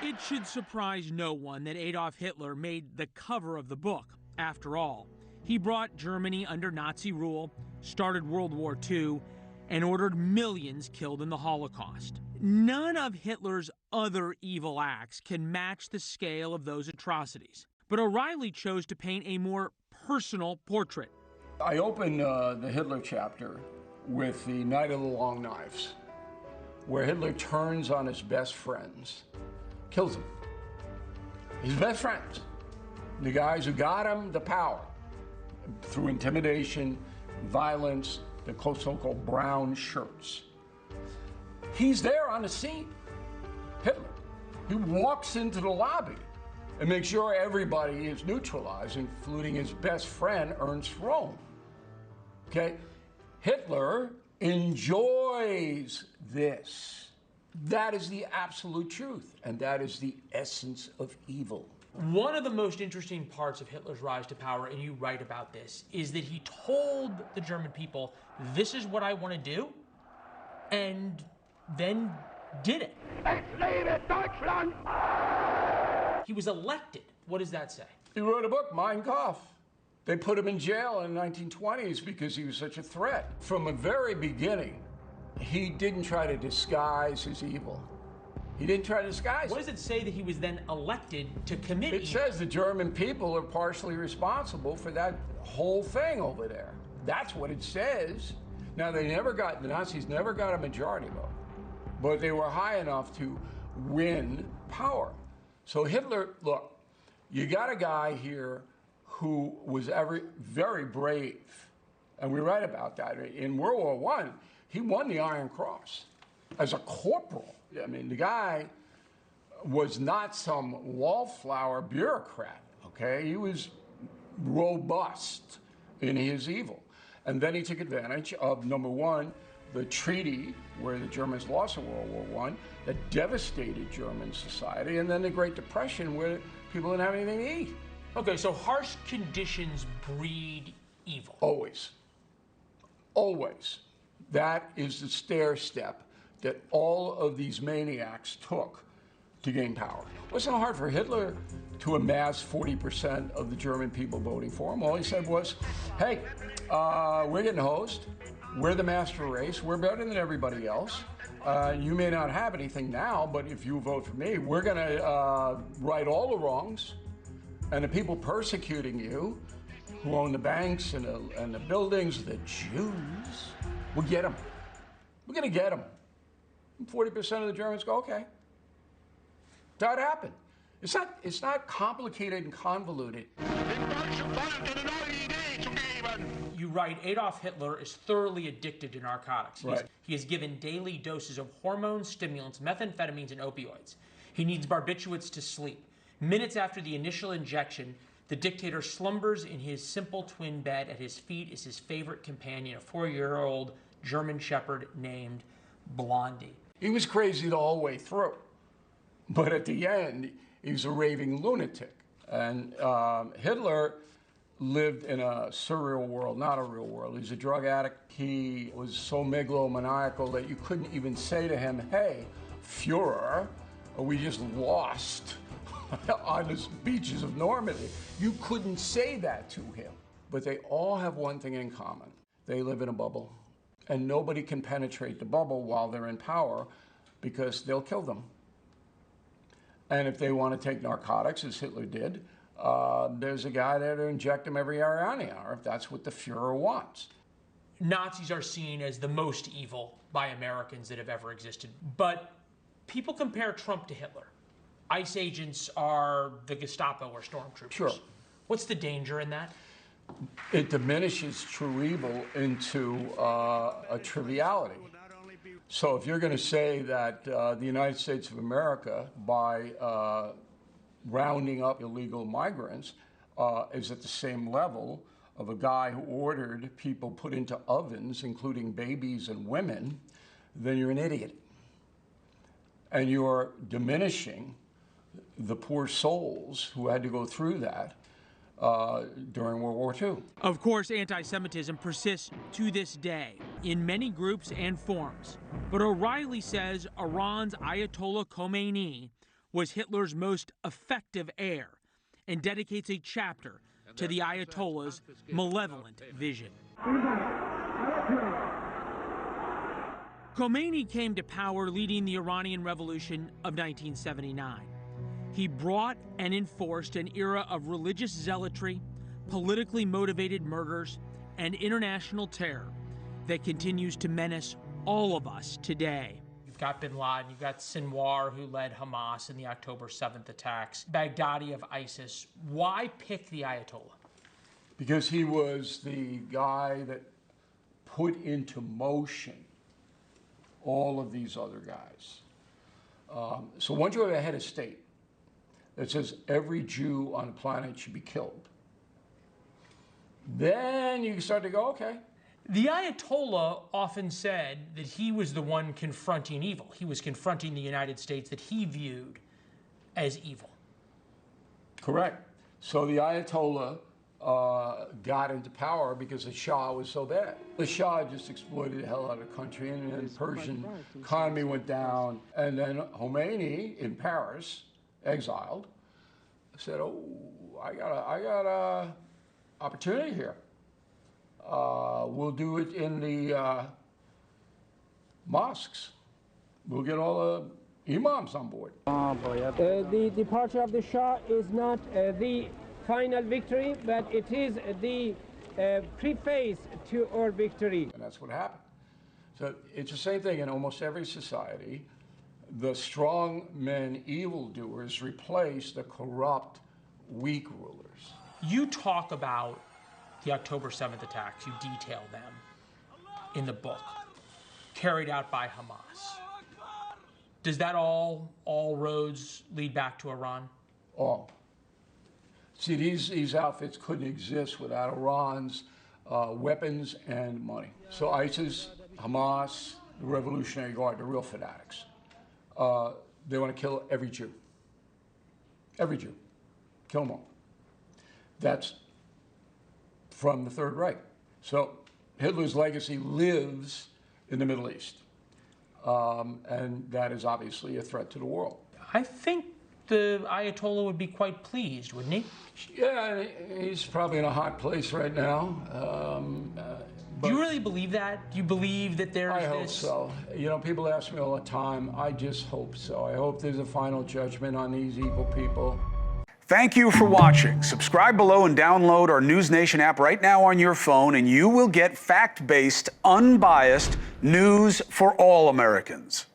It should surprise no one that Adolf Hitler made the cover of the book. After all, he brought Germany under Nazi rule, started World War II, and ordered millions killed in the Holocaust. None of Hitler's other evil acts can match the scale of those atrocities. But O'Reilly chose to paint a more personal portrait. I open the Hitler chapter with the Night of the Long Knives, where Hitler turns on his best friends, kills them. His best friends, the guys who got him the power through intimidation, violence, the so-called brown shirts. He's there on the scene, Hitler. He walks into the lobby and makes sure everybody is neutralized, including his best friend, Ernst Röhm. Okay? Hitler enjoys this. That is the absolute truth, and that is the essence of evil. One of the most interesting parts of Hitler's rise to power, and you write about this, is that he told the German people, this is what I want to do, and then did it. Es lebe Deutschland! He was elected. What does that say? He wrote a book, Mein Kampf. They put him in jail in the 1920s because he was such a threat. From the very beginning, he didn't try to disguise his evil. He didn't try to disguise it. What does it say that he was then elected to commit It says the German people are partially responsible for that whole thing over there. That's what it says. Now, the Nazis never got a majority vote, but they were high enough to win power. So Hitler, look, you got a guy here who was very brave, and we write about that. In World War I, he won the Iron Cross as a corporal. I mean, the guy was not some wallflower bureaucrat, okay? He was robust in his evil. And then he took advantage of, number one, the treaty where the Germans lost in World War I that devastated German society, and then the Great Depression where people didn't have anything to eat. Okay, so harsh conditions breed evil. Always. Always. That is the stair step that all of these maniacs took to gain power. It wasn't hard for Hitler to amass 40% of the German people voting for him. All he said was, hey, we're getting hosed. We're the master race. We're better than everybody else. You may not have anything now, but if you vote for me, we're going to right all the wrongs. And the people persecuting you, who own the banks and the buildings, the Jews, we'll get them. We're going to get them. 40% of the Germans go, okay. That happened. It's not complicated and convoluted. You write, Adolf Hitler is thoroughly addicted to narcotics. Right. He is given daily doses of hormones, stimulants, methamphetamines, and opioids. He needs barbiturates to sleep. Minutes after the initial injection, the dictator slumbers in his simple twin bed. At his feet is his favorite companion, a 4-year-old German shepherd named Blondie. He was crazy the whole way through. But at the end, he was a raving lunatic. And Hitler lived in a surreal world, not a real world. He was a drug addict. He was so megalomaniacal that you couldn't even say to him, hey, Führer, we just lost on the beaches of Normandy. You couldn't say that to him. But they all have one thing in common. They live in a bubble. And nobody can penetrate the bubble while they're in power because they'll kill them. And if they want to take narcotics, as Hitler did, there's a guy there to inject them every hour on the hour, if that's what the Fuhrer wants. Nazis are seen as the most evil by Americans that have ever existed. But people compare Trump to Hitler. ICE agents are the Gestapo or stormtroopers. Sure. What's the danger in that? It diminishes true evil into a triviality. So if you're going to say that the United States of America, by rounding up illegal migrants, is at the same level of a guy who ordered people put into ovens, including babies and women, then you're an idiot. And you're diminishing the poor souls who had to go through that during World War II. Of course, anti-Semitism persists to this day in many groups and forms. But O'Reilly says Iran's Ayatollah Khomeini was Hitler's most effective heir and dedicates a chapter to the Ayatollah's malevolent vision. Khomeini came to power leading the Iranian Revolution of 1979. He brought and enforced an era of religious zealotry, politically motivated murders, and international terror that continues to menace all of us today. You've got bin Laden, you've got Sinwar, who led Hamas in the October 7th attacks, Baghdadi of ISIS. Why pick the Ayatollah? Because he was the guy that put into motion all of these other guys. So once you have a head of state that says every Jew on the planet should be killed, then you start to go, okay. The Ayatollah often said that he was the one confronting evil. He was confronting the United States that he viewed as evil. Correct. So the Ayatollah got into power because the Shah was so bad. The Shah just exploited the hell out of the country, and then the Persian economy went down. And then Khomeini in Paris, exiled, said, "Oh, I got a opportunity here. We'll do it in the mosques. We'll get all the imams on board." The departure of the Shah is not the final victory, but it is the preface to our victory. And that's what happened. So it's the same thing in almost every society. The strong men evildoers replace the corrupt, weak rulers. You talk about the October 7th attacks, you detail them in the book, carried out by Hamas. Does that all roads lead back to Iran? All. See, these outfits couldn't exist without Iran's weapons and money. So ISIS, Hamas, the Revolutionary Guard, the real fanatics, they want to kill every Jew. Every Jew. Kill them all. That's from the Third Reich. So Hitler's legacy lives in the Middle East. And that is obviously a threat to the world. I think the Ayatollah would be quite pleased, wouldn't he? Yeah, he's probably in a hot place right now. Do you really believe that? Do you believe that there's I hope so. You know, people ask me all the time. I just hope so. I hope there's a final judgment on these evil people. Thank you for watching. Subscribe below and download our NewsNation app right now on your phone, and you will get fact-based, unbiased news for all Americans.